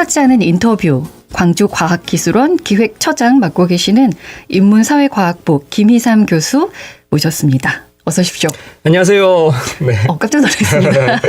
같지 않은 인터뷰, 광주과학기술원 기획처장 맡고 계시는 인문사회과학부 김희삼 교수 모셨습니다. 어서 오십시오. 안녕하세요. 네. 깜짝 놀랐습니다.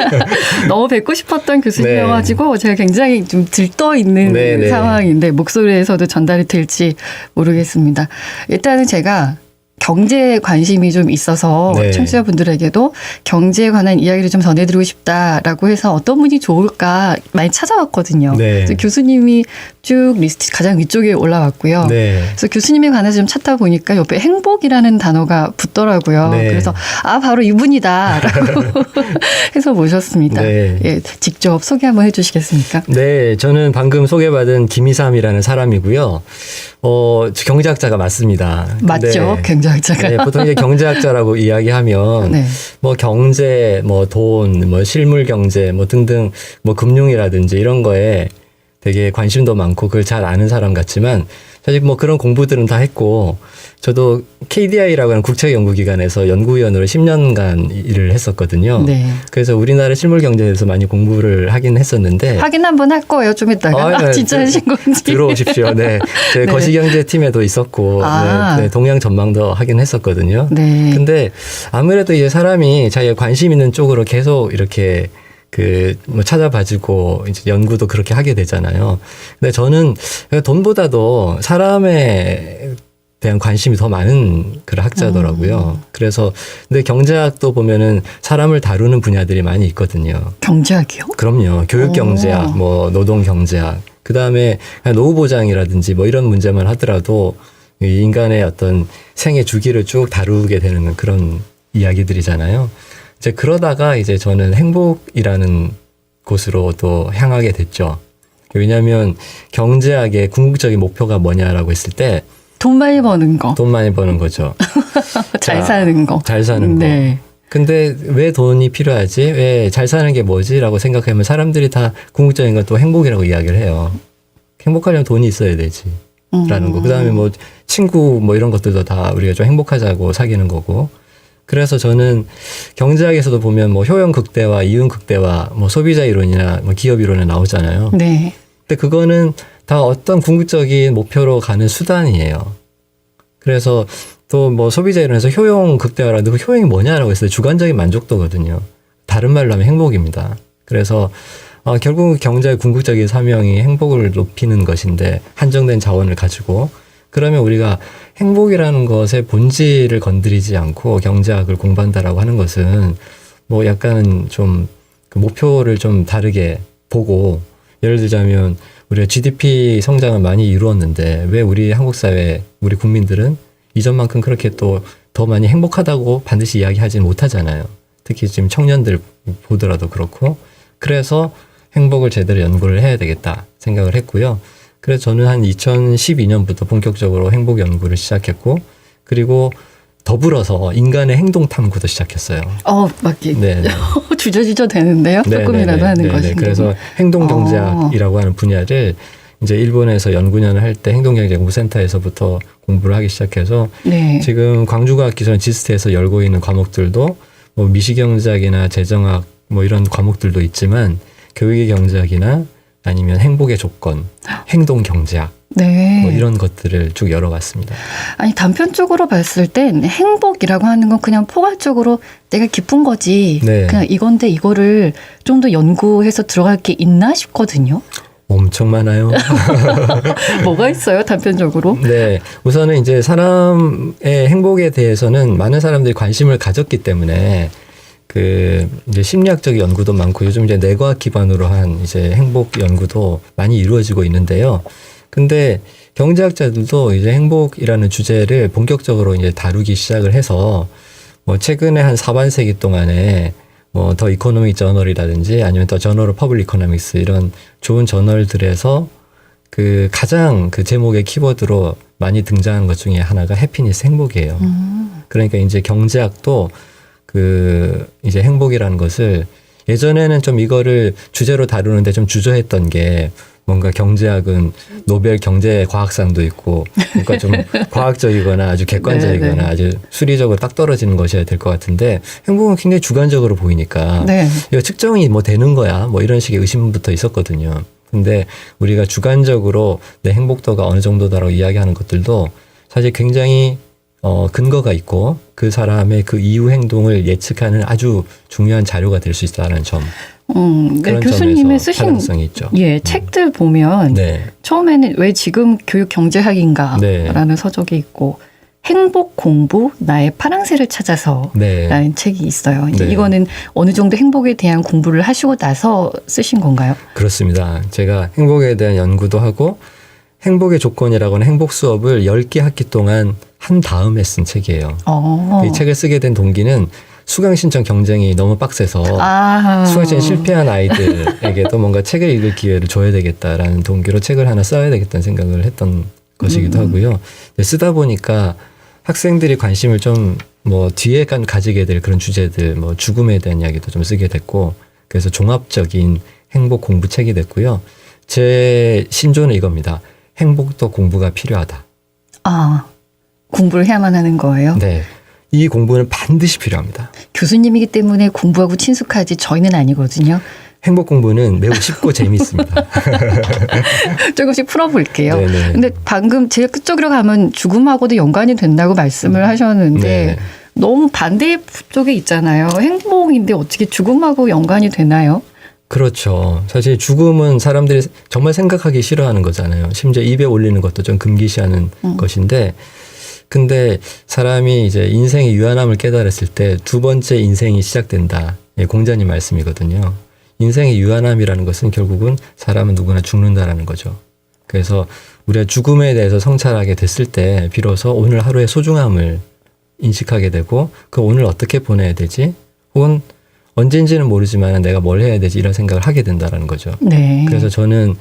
너무 뵙고 싶었던 교수님이어가지고 제가 굉장히 좀 들떠 있는 상황인데 목소리에서도 전달이 될지 모르겠습니다. 일단은 제가 경제에 관심이 좀 있어서 청취자분들에게도 경제에 관한 이야기를 좀 전해드리고 싶다라고 해서 어떤 분이 좋을까 많이 찾아왔거든요. 그래서 교수님이 쭉 리스트 가장 위쪽에 올라왔고요. 그래서 교수님에 관해서 좀 찾다 보니까 옆에 행복이라는 단어가 붙더라고요. 그래서 바로 이분이다라고 해서 모셨습니다. 예, 직접 소개 한번 해주시겠습니까? 네, 저는 방금 소개받은 김희삼이라는 사람이고요. 경제학자가 맞습니다. 맞죠, 경제학자가. 네, 보통 이제 경제학자라고 이야기하면 뭐 경제, 뭐 돈, 뭐 실물 경제, 뭐 등등, 뭐 금융이라든지 이런 거에 되게 관심도 많고 그걸 잘 아는 사람 같지만 사실 뭐 그런 공부들은 다 했고 저도 KDI라고 하는 국책연구기관에서 연구위원으로 10년간 일을 했었거든요. 그래서 우리나라 실물 경제에 대해서 많이 공부를 하긴 했었는데 확인 한번 할 거예요. 좀 이따가 진짜 하신 건지. 들어오십시오. 네, 제 거시경제팀에도 있었고 동양 전망도 하긴 했었거든요. 근데 아무래도 이제 사람이 자기가 관심 있는 쪽으로 계속 이렇게 뭐 찾아봐주고 이제 연구도 그렇게 하게 되잖아요. 근데 저는 돈보다도 사람에 대한 관심이 더 많은 그런 학자더라고요. 그래서 근데 경제학도 보면은 사람을 다루는 분야들이 많이 있거든요. 경제학이요? 그럼요. 교육 경제학, 뭐 노동 경제학, 그 다음에 노후 보장이라든지 뭐 이런 문제만 하더라도 인간의 어떤 생애 주기를 쭉 다루게 되는 그런 이야기들이잖아요. 이제 그러다가 이제 저는 행복이라는 곳으로 또 향하게 됐죠. 왜냐하면 경제학의 궁극적인 목표가 뭐냐라고 했을 때 돈 많이 버는 거. 돈 많이 버는 거죠. 잘 사는 거. 잘 사는 거. 근데 왜 돈이 필요하지? 왜 잘 사는 게 뭐지? 라고 생각하면 사람들이 다 궁극적인 건 또 행복이라고 이야기를 해요. 행복하려면 돈이 있어야 되지. 라는 거. 그 다음에 뭐 친구 뭐 이런 것들도 다 우리가 좀 행복하자고 사귀는 거고. 그래서 저는 경제학에서도 보면 뭐 효용 극대화, 이윤 극대화, 뭐 소비자 이론이나 뭐 기업 이론에 나오잖아요. 근데 그거는 다 어떤 궁극적인 목표로 가는 수단이에요. 그래서 또 뭐 소비자 이론에서 효용 극대화라는데 그 효용이 뭐냐라고 했을 때 주관적인 만족도거든요. 다른 말로 하면 행복입니다. 그래서 결국 경제의 궁극적인 사명이 행복을 높이는 것인데 한정된 자원을 가지고 그러면 우리가 행복이라는 것의 본질을 건드리지 않고 경제학을 공부한다라고 하는 것은 뭐 약간 좀 그 목표를 좀 다르게 보고 예를 들자면 우리가 GDP 성장을 많이 이루었는데 왜 우리 한국 사회, 우리 국민들은 이전만큼 그렇게 또 더 많이 행복하다고 반드시 이야기하지는 못하잖아요. 특히 지금 청년들 보더라도 그렇고 그래서 행복을 제대로 연구를 해야 되겠다 생각을 했고요. 그래서 저는 한 2012년부터 본격적으로 행복 연구를 시작했고 그리고 더불어서 인간의 행동 탐구도 시작했어요. 맞게. 주저주저 되는데요. 조금이라도 하는 것이. 그래서 행동 경제학이라고 하는 분야를 이제 일본에서 연구년을 할 때 행동경제연구센터에서부터 공부를 하기 시작해서 지금 광주과학기술원 지스트에서 열고 있는 과목들도 뭐 미시경제학이나 재정학 뭐 이런 과목들도 있지만 교육의 경제학이나 아니면 행복의 조건, 행동 경제학 뭐 이런 것들을 쭉 열어봤습니다. 아니 단편적으로 봤을 땐 행복이라고 하는 건 그냥 포괄적으로 내가 기쁜 거지. 그냥 이건데 이거를 좀 더 연구해서 들어갈 게 있나 싶거든요. 엄청 많아요. 뭐가 있어요, 단편적으로? 우선은 이제 사람의 행복에 대해서는 많은 사람들이 관심을 가졌기 때문에 이제 심리학적 연구도 많고 요즘 이제 뇌과학 기반으로 한 이제 행복 연구도 많이 이루어지고 있는데요. 근데 경제학자들도 이제 행복이라는 주제를 본격적으로 이제 다루기 시작을 해서 뭐 최근에 한 4반세기 동안에 뭐 더 이코노믹 저널이라든지 아니면 더 저널 오브 퍼블릭 이코노믹스 이런 좋은 저널들에서 가장 제목의 키워드로 많이 등장하는 것 중에 하나가 해피니스 행복이에요. 그러니까 이제 경제학도 이제 행복이라는 것을 예전에는 좀 이거를 주제로 다루는데 좀 주저했던 게 뭔가 경제학은 노벨 경제과학상도 있고 뭔가 좀 과학적이거나 아주 객관적이거나 아주 수리적으로 딱 떨어지는 것이어야 될 것 같은데 행복은 굉장히 주관적으로 보이니까 이거 측정이 뭐 되는 거야 뭐 이런 식의 의심부터 있었거든요. 근데 우리가 주관적으로 내 행복도가 어느 정도다라고 이야기하는 것들도 사실 굉장히 근거가 있고 그 사람의 그 이후 행동을 예측하는 아주 중요한 자료가 될 수 있다는 점. 그런 교수님의 점에서 쓰신 타당성이 있죠. 책들 보면 네. 처음에는 왜 지금 교육 경제학인가라는 네. 서적이 있고 행복 공부 나의 파랑새를 찾아서라는 네. 책이 있어요. 이제 네. 이거는 어느 정도 행복에 대한 공부를 하시고 나서 쓰신 건가요? 그렇습니다. 제가 행복에 대한 연구도 하고 행복의 조건이라고는 행복 수업을 10개 학기 동안 한 다음에 쓴 책이에요. 이 책을 쓰게 된 동기는 수강 신청 경쟁이 너무 빡세서 수강 신청 실패한 아이들에게도 뭔가 책을 읽을 기회를 줘야 되겠다라는 동기로 책을 하나 써야 되겠다는 생각을 했던 것이기도 하고요. 쓰다 보니까 학생들이 관심을 좀 뭐 뒤에 가지게 될 그런 주제들, 뭐 죽음에 대한 이야기도 좀 쓰게 됐고, 그래서 종합적인 행복 공부 책이 됐고요. 제 신조는 이겁니다. 행복도 공부가 필요하다. 공부를 해야만 하는 거예요? 네. 이 공부는 반드시 필요합니다. 교수님이기 때문에 공부하고 친숙하지 저희는 아니거든요. 행복 공부는 매우 쉽고 재미있습니다. 조금씩 풀어볼게요. 네네. 근데 방금 제일 끝쪽으로 가면 죽음하고도 연관이 된다고 말씀을 하셨는데 네. 너무 반대 쪽에 있잖아요. 행복인데 어떻게 죽음하고 연관이 되나요? 그렇죠. 사실 죽음은 사람들이 정말 생각하기 싫어하는 거잖아요. 심지어 입에 올리는 것도 좀 금기시하는 것인데, 근데 사람이 이제 인생의 유한함을 깨달았을 때 두 번째 인생이 시작된다. 공자님 말씀이거든요. 인생의 유한함이라는 것은 결국은 사람은 누구나 죽는다라는 거죠. 그래서 우리가 죽음에 대해서 성찰하게 됐을 때 비로소 오늘 하루의 소중함을 인식하게 되고 그 오늘 어떻게 보내야 되지? 혹은 언젠지는 모르지만 내가 뭘 해야 되지? 이런 생각을 하게 된다라는 거죠. 네. 그래서 저는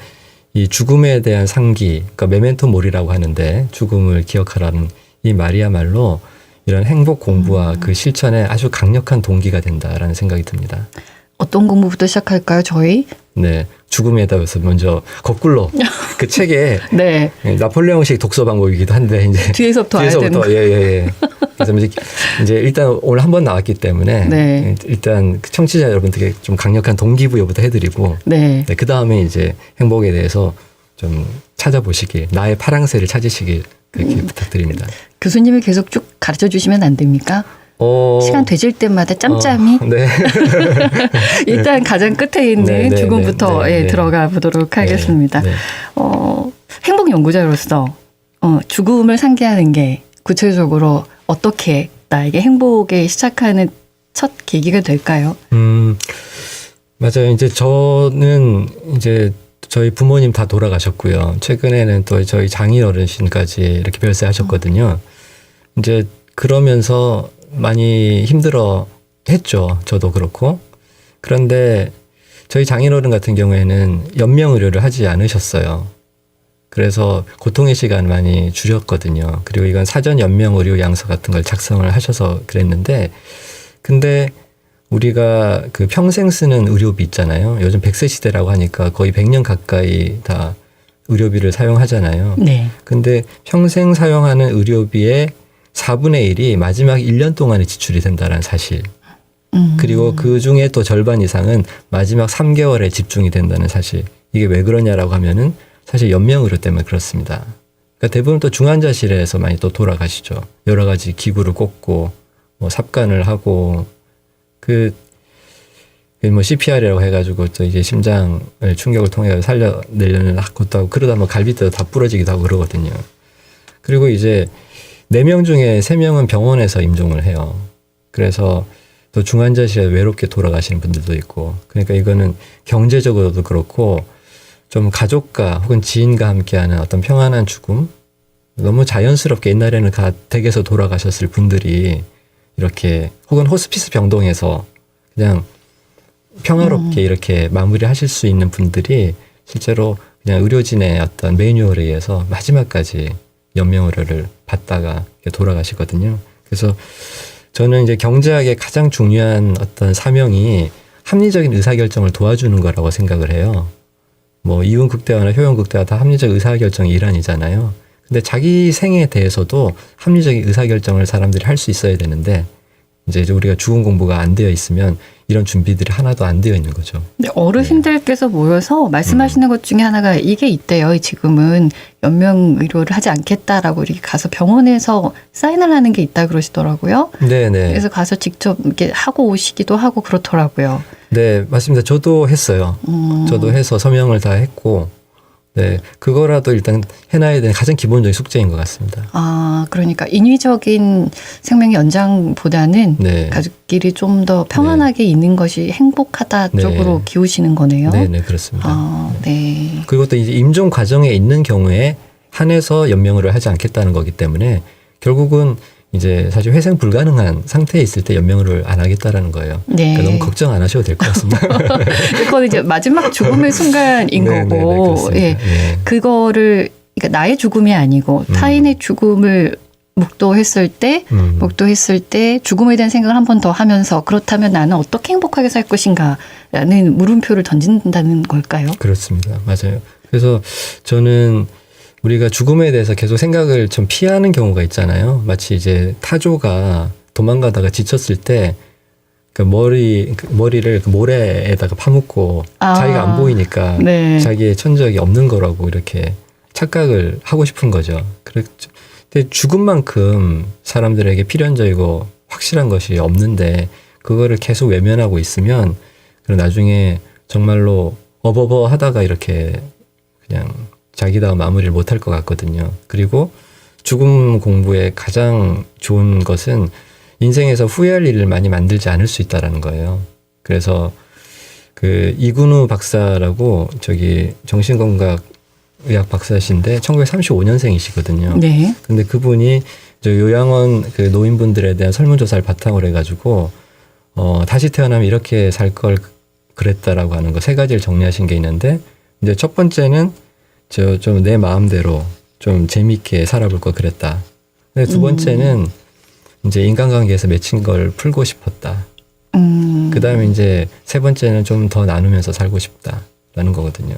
이 죽음에 대한 상기, 그러니까 메멘토 모리라고 하는데 죽음을 기억하라는 이 말이야말로 이런 행복 공부와 그 실천에 아주 강력한 동기가 된다라는 생각이 듭니다. 어떤 공부부터 시작할까요, 저희? 네. 죽음에 대해서 먼저 거꾸로 그 책에 네. 나폴레옹식 독서 방법이기도 한데 이제 뒤에서부터 알아야 되는 거. 예. 그래서 이제 일단 오늘 한 번 나왔기 때문에 네. 일단 청취자 여러분들께 좀 강력한 동기부여부터 해드리고 네. 그 다음에 이제 행복에 대해서 좀 찾아보시길, 나의 파랑새를 찾으시길 그렇게 부탁드립니다. 교수님이 계속 쭉 가르쳐 주시면 안 됩니까? 시간 되질 때마다 짬짬이. 네. 일단 가장 끝에 있는 죽음부터 들어가 보도록 하겠습니다. 네. 행복 연구자로서 죽음을 상기하는 게 구체적으로 어떻게 나에게 행복에 시작하는 첫 계기가 될까요? 맞아요. 이제 저는 이제 저희 부모님 다 돌아가셨고요. 최근에는 또 저희 장인 어르신까지 이렇게 별세하셨거든요. 이제 그러면서 많이 힘들어 했죠. 저도 그렇고. 그런데 저희 장인어른 같은 경우에는 연명의료를 하지 않으셨어요. 그래서 고통의 시간 많이 줄였거든요. 그리고 이건 사전 연명의료 양서 같은 걸 작성을 하셔서 그랬는데, 근데 우리가 그 평생 쓰는 의료비 있잖아요. 요즘 100세 시대라고 하니까 거의 100년 가까이 다 의료비를 사용하잖아요. 네. 근데 평생 사용하는 의료비의 4분의 1이 마지막 1년 동안에 지출이 된다는 사실. 그리고 그 중에 또 절반 이상은 마지막 3개월에 집중이 된다는 사실. 이게 왜 그러냐라고 하면은 사실 연명의료 때문에 그렇습니다. 그러니까 대부분 또 중환자실에서 많이 또 돌아가시죠. 여러 가지 기구를 꽂고 뭐 삽관을 하고 뭐 CPR이라고 해가지고 또 이제 심장을 충격을 통해 살려내려는 것도 하고 그러다 뭐 갈비뼈도 다 부러지기도 하고 그러거든요. 그리고 이제 4명 중에 3명은 병원에서 임종을 해요. 그래서 또 중환자실에 외롭게 돌아가시는 분들도 있고, 그러니까 이거는 경제적으로도 그렇고 좀 가족과 혹은 지인과 함께하는 어떤 평안한 죽음, 너무 자연스럽게 옛날에는 댁에서 돌아가셨을 분들이 이렇게 혹은 호스피스 병동에서 그냥 평화롭게 이렇게 마무리하실 수 있는 분들이 실제로 그냥 의료진의 어떤 매뉴얼에 의해서 마지막까지 연명의료를 받다가 돌아가시거든요. 그래서 저는 이제 경제학의 가장 중요한 어떤 사명이 합리적인 의사결정을 도와주는 거라고 생각을 해요. 뭐 이윤 극대화나 효용 극대화 다 합리적 의사결정의 일환이잖아요. 근데 자기 생에 대해서도 합리적인 의사결정을 사람들이 할 수 있어야 되는데 이제 우리가 죽음 공부가 안 되어 있으면 이런 준비들이 하나도 안 되어 있는 거죠. 근데 어르신들께서 모여서 말씀하시는 것 중에 하나가 이게 있대요. 지금은 연명 의료를 하지 않겠다라고 이렇게 가서 병원에서 사인을 하는 게 있다 그러시더라고요. 네네. 그래서 가서 직접 이렇게 하고 오시기도 하고 그렇더라고요. 네, 맞습니다. 저도 했어요. 저도 해서 서명을 다 했고, 네, 그거라도 일단 해놔야 되는 가장 기본적인 숙제인 것 같습니다. 아, 그러니까 인위적인 생명 연장보다는 네. 가족끼리 좀 더 평안하게 있는 것이 행복하다 네. 쪽으로 기우시는 거네요. 네, 네, 그렇습니다. 아, 네. 그리고 또 이제 임종 과정에 있는 경우에 한해서 연명을 하지 않겠다는 거기 때문에 결국은 이제 사실 회생 불가능한 상태에 있을 때 연명을 안 하겠다라는 거예요. 네. 그러니까 너무 걱정 안 하셔도 될 것 같습니다. 그건 이제 마지막 죽음의 순간인 네, 거고, 네, 네, 예, 그거를 그러니까 나의 죽음이 아니고 타인의 죽음을 목도했을 때 죽음에 대한 생각을 한 번 더 하면서 그렇다면 나는 어떻게 행복하게 살 것인가라는 물음표를 던진다는 걸까요? 그렇습니다. 맞아요. 그래서 저는 우리가 죽음에 대해서 계속 생각을 좀 피하는 경우가 있잖아요. 마치 이제 타조가 도망가다가 지쳤을 때 그 머리를 그 모래에다가 파묻고 자기가 안 보이니까 네. 자기의 천적이 없는 거라고 이렇게 착각을 하고 싶은 거죠. 근데 죽음만큼 사람들에게 필연적이고 확실한 것이 없는데 그거를 계속 외면하고 있으면 그럼 나중에 정말로 어버버 하다가 이렇게 그냥 자기다운 마무리를 못할 것 같거든요. 그리고 죽음 공부의 가장 좋은 것은 인생에서 후회할 일을 많이 만들지 않을 수 있다라는 거예요. 그래서 그 이근우 박사라고 저기 정신건강 의학 박사신데 1935년생이시거든요. 네. 근데 그분이 저 요양원 그 노인분들에 대한 설문조사를 바탕으로 해가지고 다시 태어나면 이렇게 살 걸 그랬다라고 하는 거 3가지를 정리하신 게 있는데 이제 첫 번째는 저 좀 내 마음대로 좀 재미있게 살아볼 걸 그랬다. 근데 두 번째는 이제 인간관계에서 맺힌 걸 풀고 싶었다. 그 다음에 이제 세 번째는 좀 더 나누면서 살고 싶다라는 거거든요.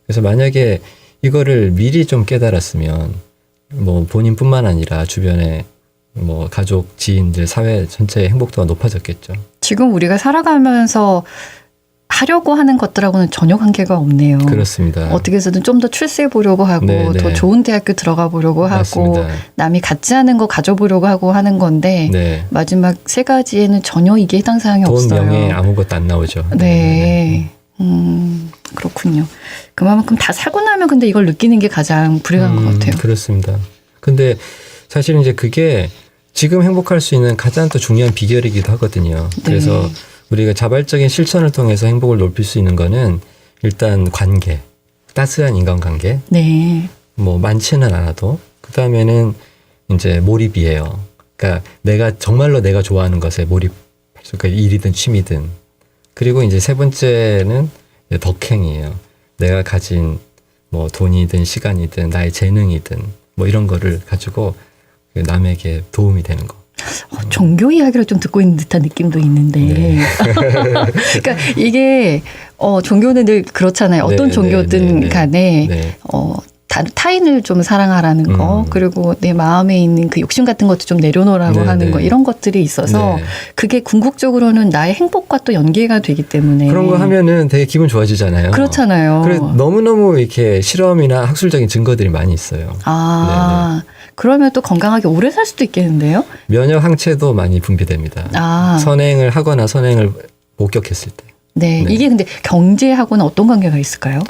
그래서 만약에 이거를 미리 좀 깨달았으면 뭐 본인뿐만 아니라 주변에 뭐 가족, 지인들, 사회 전체의 행복도가 높아졌겠죠. 지금 우리가 살아가면서 하려고 하는 것들하고는 전혀 관계가 없네요. 그렇습니다. 어떻게 해서든 좀 더 출세해 보려고 하고 네네. 더 좋은 대학교 들어가 보려고 하고 맞습니다. 남이 갖지 않은 거 가져보려고 하고 하는 건데 네. 마지막 3가지에는 전혀 이게 해당 사항이 돈, 없어요. 명예 아무것도 안 나오죠. 네. 그렇군요. 그만큼 다 살고 나면 근데 이걸 느끼는 게 가장 불행한 것 같아요. 그렇습니다. 근데 사실 이제 그게 지금 행복할 수 있는 가장 또 중요한 비결이기도 하거든요. 그래서 네. 우리가 자발적인 실천을 통해서 행복을 높일 수 있는 거는 일단 관계, 따스한 인간관계, 네. 뭐 많지는 않아도 그 다음에는 이제 몰입이에요. 그러니까 내가 정말로 내가 좋아하는 것에 몰입, 그러니까 일이든 취미든. 그리고 이제 세 번째는 이제 덕행이에요. 내가 가진 뭐 돈이든 시간이든 나의 재능이든 뭐 이런 거를 가지고 남에게 도움이 되는 거. 종교 이야기를 좀 듣고 있는 듯한 느낌도 있는데. 네. 그러니까 이게 종교는 늘 그렇잖아요. 어떤 네, 종교든 네, 네, 간에 네. 타인을 좀 사랑하라는 거, 그리고 내 마음에 있는 그 욕심 같은 것도 좀 내려놓으라고 네, 하는 네. 거, 이런 것들이 있어서 네. 그게 궁극적으로는 나의 행복과 또 연계가 되기 때문에. 그런 거 하면은 되게 기분 좋아지잖아요. 그렇잖아요. 그래 너무너무 이렇게 실험이나 학술적인 증거들이 많이 있어요. 아, 그러면 또 건강하게 오래 살 수도 있겠는데요? 면역 항체도 많이 분비됩니다. 아. 선행을 하거나 선행을 목격했을 때. 네. 네. 이게 근데 경제하고는 어떤 관계가 있을까요?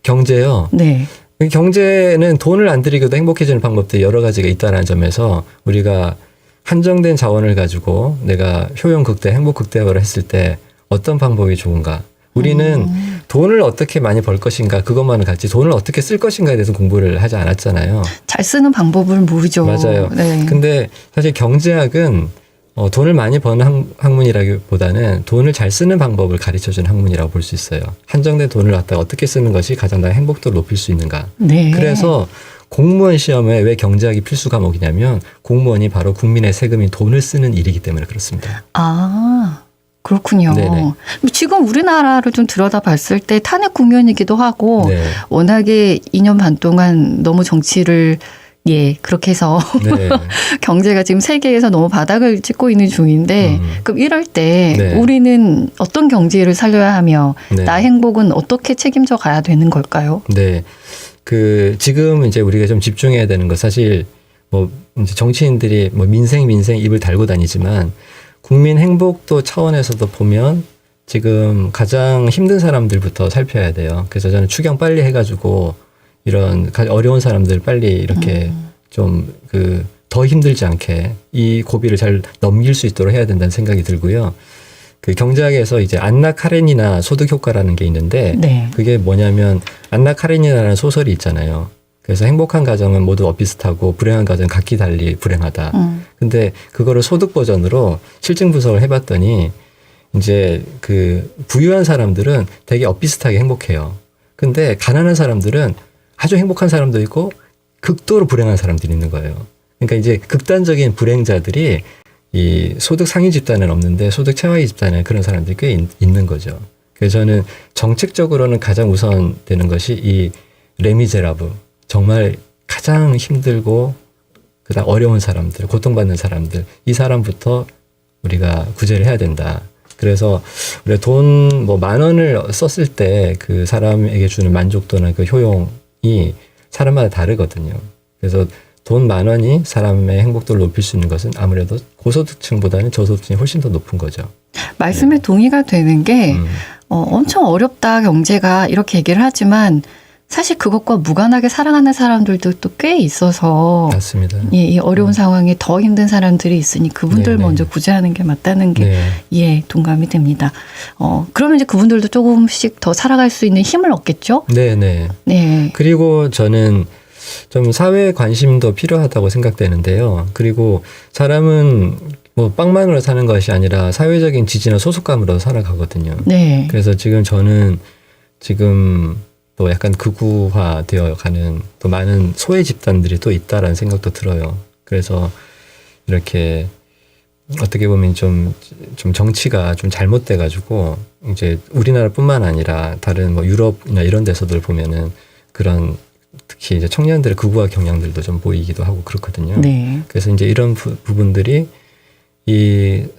경제요. 네. 경제는 돈을 안 들이고도 행복해지는 방법들이 여러 가지가 있다는 점에서 우리가 한정된 자원을 가지고 내가 효용 극대, 행복 극대화를 했을 때 어떤 방법이 좋은가? 우리는 돈을 어떻게 많이 벌 것인가 그것만을 같이 돈을 어떻게 쓸 것인가에 대해서 공부를 하지 않았잖아요. 잘 쓰는 방법을 모르죠. 맞아요. 네. 근데 사실 경제학은 돈을 많이 버는 학문이라기보다는 돈을 잘 쓰는 방법을 가르쳐주는 학문이라고 볼 수 있어요. 한정된 돈을 갖다가 어떻게 쓰는 것이 가장 나의 행복도를 높일 수 있는가. 네. 그래서 공무원 시험에 왜 경제학이 필수 과목이냐면 공무원이 바로 국민의 세금인 돈을 쓰는 일이기 때문에 그렇습니다. 아, 그렇군요. 네네. 지금 우리나라를 좀 들여다봤을 때 탄핵 국면이기도 하고 네. 워낙에 2년 반 동안 너무 정치를 예, 그렇게 해서 네. 경제가 지금 세계에서 너무 바닥을 찍고 있는 중인데 그럼 이럴 때 네. 우리는 어떤 경제를 살려야 하며 네. 나의 행복은 어떻게 책임져 가야 되는 걸까요? 네. 지금 이제 우리가 좀 집중해야 되는 거 사실 뭐 이제 정치인들이 뭐 민생 입을 달고 다니지만 국민 행복도 차원에서도 보면 지금 가장 힘든 사람들부터 살펴야 돼요. 그래서 저는 추경 빨리 해가지고 이런 어려운 사람들 빨리 이렇게 좀 더 힘들지 않게 이 고비를 잘 넘길 수 있도록 해야 된다는 생각이 들고요. 경제학에서 이제 안나 카레니나 소득 효과라는 게 있는데 네. 그게 뭐냐면 안나 카레니나라는 소설이 있잖아요. 그래서 행복한 가정은 모두 비슷하고 불행한 가정은 각기 달리 불행하다. 근데 그거를 소득 버전으로 실증 분석을 해봤더니 이제 부유한 사람들은 되게 비슷하게 행복해요. 근데 가난한 사람들은 아주 행복한 사람도 있고 극도로 불행한 사람들이 있는 거예요. 그러니까 이제 극단적인 불행자들이 이 소득 상위 집단은 없는데 소득 최하위 집단에 그런 사람들이 꽤 있는 거죠. 그래서 저는 정책적으로는 가장 우선되는 것이 이 레미제라브, 정말 가장 힘들고 그다음 어려운 사람들, 고통받는 사람들, 이 사람부터 우리가 구제를 해야 된다. 그래서 우리가 돈 뭐 10,000원을 썼을 때 그 사람에게 주는 만족도나 그 효용이 사람마다 다르거든요. 그래서 돈 10,000원이 사람의 행복도를 높일 수 있는 것은 아무래도 고소득층보다는 저소득층이 훨씬 더 높은 거죠. 말씀에 네. 동의가 되는 게 엄청 어렵다 경제가 이렇게 얘기를 하지만 사실 그것과 무관하게 살아가는 사람들도 또 꽤 있어서 맞습니다. 예, 이 어려운 상황에 더 힘든 사람들이 있으니 그분들 네네. 먼저 구제하는 게 맞다는 게 네. 예, 동감이 됩니다. 그러면 이제 그분들도 조금씩 더 살아갈 수 있는 힘을 얻겠죠? 네. 네. 그리고 저는 좀 사회 관심도 필요하다고 생각되는데요. 그리고 사람은 뭐 빵만으로 사는 것이 아니라 사회적인 지지나 소속감으로 살아가거든요. 네. 그래서 저는 지금 또 약간 극우화되어 가는 또 많은 소외 집단들이 또 있다라는 생각도 들어요. 그래서 이렇게 어떻게 보면 좀 정치가 좀 잘못돼 가지고 이제 우리나라뿐만 아니라 다른 뭐 유럽이나 이런 데서들 보면은 그런 특히 이제 청년들의 극우화 경향들도 좀 보이기도 하고 그렇거든요. 네. 그래서 이제 이런 부분들이 이제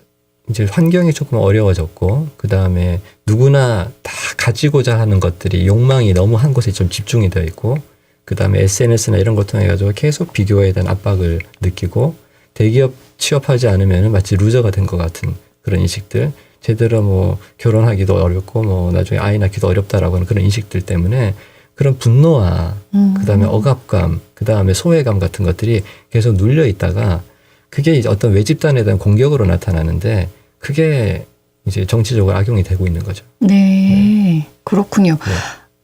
환경이 조금 어려워졌고 그 다음에 누구나 다 가지고자 하는 것들이 욕망이 너무 한 곳에 좀 집중이 되어 있고 그 다음에 SNS나 이런 걸 통해 가지고 계속 비교에 대한 압박을 느끼고 대기업 취업하지 않으면 마치 루저가 된 것 같은 그런 인식들, 제대로 뭐 결혼하기도 어렵고 뭐 나중에 아이 낳기도 어렵다라고 하는 그런 인식들 때문에 그런 분노와 그 다음에 억압감, 그 다음에 소외감 같은 것들이 계속 눌려 있다가 그게 이제 어떤 외집단에 대한 공격으로 나타나는데 그게 이제 정치적으로 악용이 되고 있는 거죠. 네. 그렇군요. 네.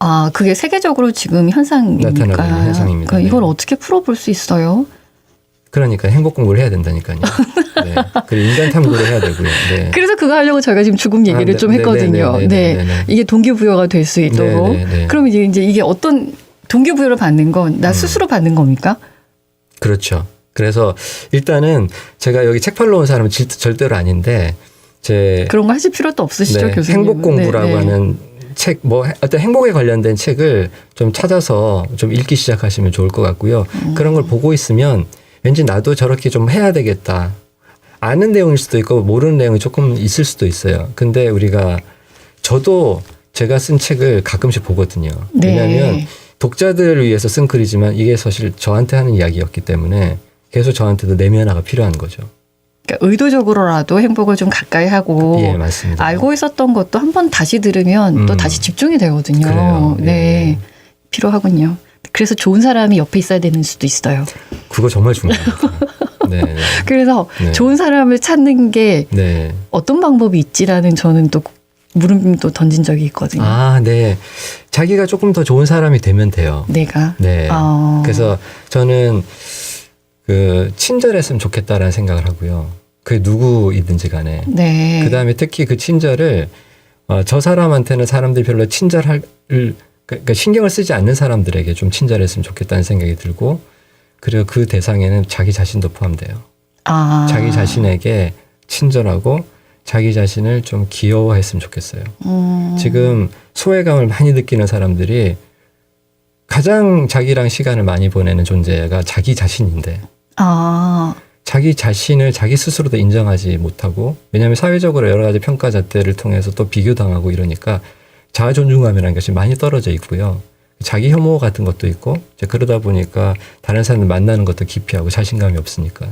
아, 그게 세계적으로 지금 현상입니까? 나타나고 있는 현상입니다. 그러니까 이걸 네. 어떻게 풀어볼 수 있어요? 그러니까 행복 공부를 해야 된다니까요. 네. 그리고 인간 탐구를 해야 되고요. 네. 그래서 그거 하려고 저희가 지금 죽음 얘기를 좀 했거든요. 네. 이게 동기부여가 될 수 있도록. 그럼 이제 이게 어떤 동기부여를 받는 건 나 스스로 받는 겁니까? 그렇죠. 그래서 일단은 제가 여기 책 팔러 온 사람은 절대로 아닌데 그런 거 하실 필요도 없으시죠, 네, 교수님. 행복 공부라고 하는 책, 뭐 어떤 행복에 관련된 책을 좀 찾아서 좀 읽기 시작하시면 좋을 것 같고요. 그런 걸 보고 있으면 왠지 나도 저렇게 좀 해야 되겠다. 아는 내용일 수도 있고 모르는 내용이 조금 있을 수도 있어요. 근데 저도 제가 쓴 책을 가끔씩 보거든요. 네. 왜냐하면 독자들을 위해서 쓴 글이지만 이게 사실 저한테 하는 이야기였기 때문에 계속 저한테도 내면화가 필요한 거죠. 그러니까 의도적으로라도 행복을 좀 가까이 하고 예, 맞습니다. 알고 있었던 것도 한 번 다시 들으면 또 다시 집중이 되거든요. 그래요. 네. 예. 필요하군요. 그래서 좋은 사람이 옆에 있어야 되는 수도 있어요. 그거 정말 중요합니다. 네. 그래서 네. 좋은 사람을 찾는 게 네. 어떤 방법이 있지라는 저는 또 물음도 던진 적이 있거든요. 아, 네. 자기가 조금 더 좋은 사람이 되면 돼요. 내가. 네. 그래서 저는 친절했으면 좋겠다라는 생각을 하고요. 그게 누구이든지 간에. 네. 그 다음에 특히 그 친절을 저 사람한테는 사람들이 별로 그러니까 신경을 쓰지 않는 사람들에게 좀 친절했으면 좋겠다는 생각이 들고 그리고 그 대상에는 자기 자신도 포함돼요. 자기 자신에게 친절하고 자기 자신을 좀 귀여워했으면 좋겠어요. 지금 소외감을 많이 느끼는 사람들이 가장 자기랑 시간을 많이 보내는 존재가 자기 자신인데 자기 자신을 자기 스스로도 인정하지 못하고, 왜냐하면 사회적으로 여러 가지 평가 잣대를 통해서 또 비교당하고 이러니까 자아 존중감이라는 것이 많이 떨어져 있고요. 자기 혐오 같은 것도 있고, 이제 그러다 보니까 다른 사람을 만나는 것도 기피하고 자신감이 없으니까.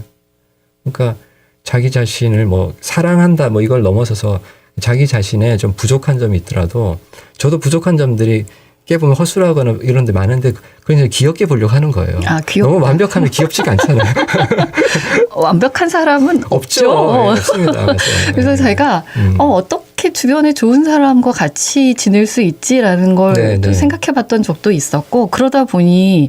그러니까 자기 자신을 뭐 사랑한다 뭐 이걸 넘어서서 자기 자신에 좀 부족한 점이 있더라도, 저도 부족한 점들이 깨보면 허술하거나 이런 데 많은데 그냥 귀엽게 보려고 하는 거예요. 너무 완벽하면 귀엽지가 않잖아요. 완벽한 사람은 없죠. 네, 없습니다. 맞아요. 그래서 제가 어떻게 주변에 좋은 사람과 같이 지낼 수 있지라는 걸 또 생각해 봤던 적도 있었고, 그러다 보니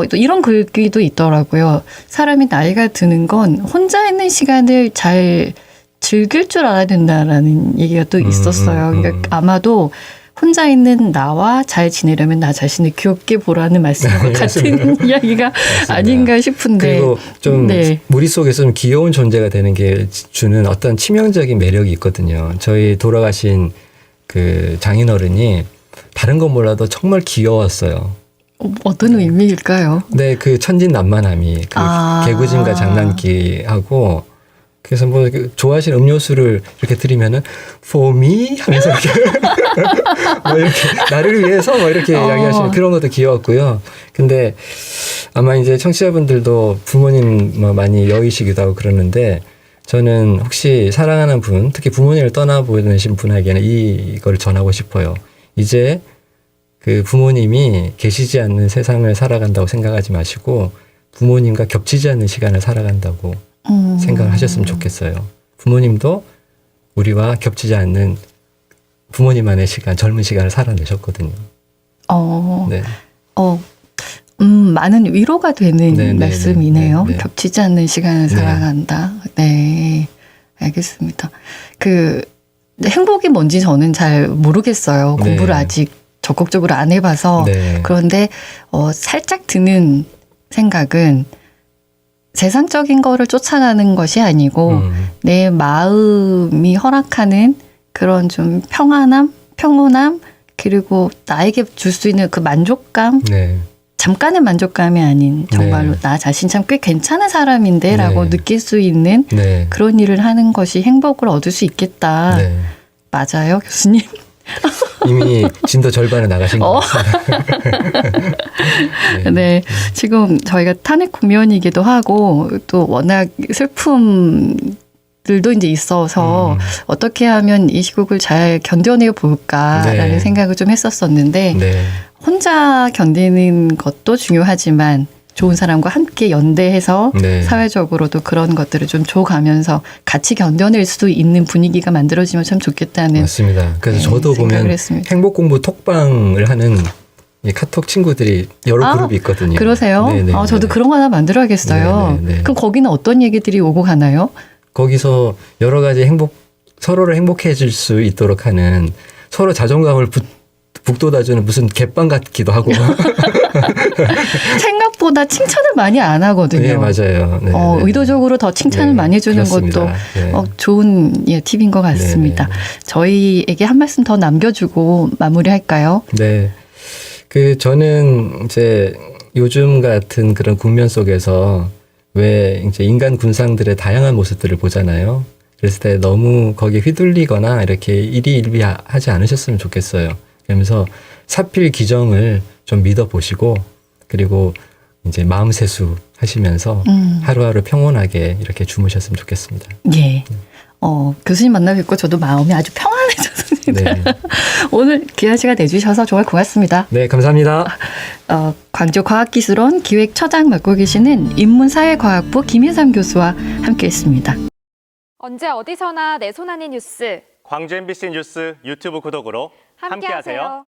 또 이런 글귀도 있더라고요. 사람이 나이가 드는 건 혼자 있는 시간을 잘 즐길 줄 알아야 된다라는 얘기가 또 있었어요. 그러니까 아마도 혼자 있는 나와 잘 지내려면 나 자신을 귀엽게 보라는 말씀과 같은 이야기가 맞습니다. 아닌가 싶은데. 그리고 좀 무리 속에서 좀 귀여운 존재가 되는 게 주는 어떤 치명적인 매력이 있거든요. 저희 돌아가신 그 장인어른이 다른 건 몰라도 정말 귀여웠어요. 어떤 의미일까요? 네, 그 천진난만함이, 그 개구짐과 장난기하고, 그래서 뭐 좋아하시는 음료수를 이렇게 드리면은 for me 하면서 이렇게 뭐 이렇게 나를 위해서 뭐 이렇게 이야기하시는 그런 것도 귀여웠고요. 근데 아마 이제 청취자분들도 부모님 뭐 많이 여의시기도 하고 그러는데, 저는 혹시 사랑하는 분, 특히 부모님을 떠나보내신 분에게는 이걸 전하고 싶어요. 이제 그 부모님이 계시지 않는 세상을 살아간다고 생각하지 마시고 부모님과 겹치지 않는 시간을 살아간다고 생각을 하셨으면 좋겠어요. 부모님도 우리와 겹치지 않는 부모님만의 시간, 젊은 시간을 살아내셨거든요. 네. 많은 위로가 되는 말씀이네요. 겹치지 않는 시간을 살아간다. 네, 알겠습니다. 행복이 뭔지 저는 잘 모르겠어요. 공부를 아직 적극적으로 안 해봐서. 그런데 살짝 드는 생각은 세상적인 거를 쫓아가는 것이 아니고 내 마음이 허락하는 그런 좀 평온함, 그리고 나에게 줄 수 있는 그 만족감, 잠깐의 만족감이 아닌 정말로 나 자신 참 꽤 괜찮은 사람인데 라고 느낄 수 있는 그런 일을 하는 것이 행복을 얻을 수 있겠다. 맞아요, 교수님? 이미 진도 절반을 나가신 것 같습니다. 네, 지금 저희가 탄핵 국면이기도 하고 또 워낙 슬픔들도 이제 있어서 어떻게 하면 이 시국을 잘 견뎌내 볼까라는 생각을 좀 했었었는데 혼자 견디는 것도 중요하지만 좋은 사람과 함께 연대해서 사회적으로도 그런 것들을 좀 줘가면서 같이 견뎌낼 수 있는 분위기가 만들어지면 참 좋겠다는. 맞습니다. 그래서 저도 보면 했습니다. 행복 공부 톡방을 하는 이 카톡 친구들이 여러 그룹이 있거든요. 그러세요? 저도 그런 거 하나 만들어야겠어요. 그럼 거기는 어떤 얘기들이 오고 가나요? 거기서 여러 가지 서로를 행복해 질 수 있도록 하는, 서로 자존감을 북돋아주는 무슨 갯빵 같기도 하고. 생각보다 칭찬을 많이 안 하거든요. 네, 맞아요. 의도적으로 더 칭찬을 많이 해주는 것도 좋은 팁인 것 같습니다. 저희에게 한 말씀 더 남겨주고 마무리할까요? 네. 저는 이제 요즘 같은 그런 국면 속에서 왜 이제 인간 군상들의 다양한 모습들을 보잖아요. 그랬을 때 너무 거기에 휘둘리거나 이렇게 일희일비하지 않으셨으면 좋겠어요. 그러면서 사필 기정을 좀 믿어보시고, 그리고 이제 마음 세수 하시면서 하루하루 평온하게 이렇게 주무셨으면 좋겠습니다. 예. 교수님 만나 뵙고 저도 마음이 아주 평안해졌습니다. 오늘 귀한 시간 내주셔서 정말 고맙습니다. 네, 감사합니다. 광주과학기술원 기획처장 맡고 계시는 인문사회과학부 김혜삼 교수와 함께했습니다. 언제 어디서나 내 손 안의 뉴스. 광주 MBC 뉴스 유튜브 구독으로 함께하세요.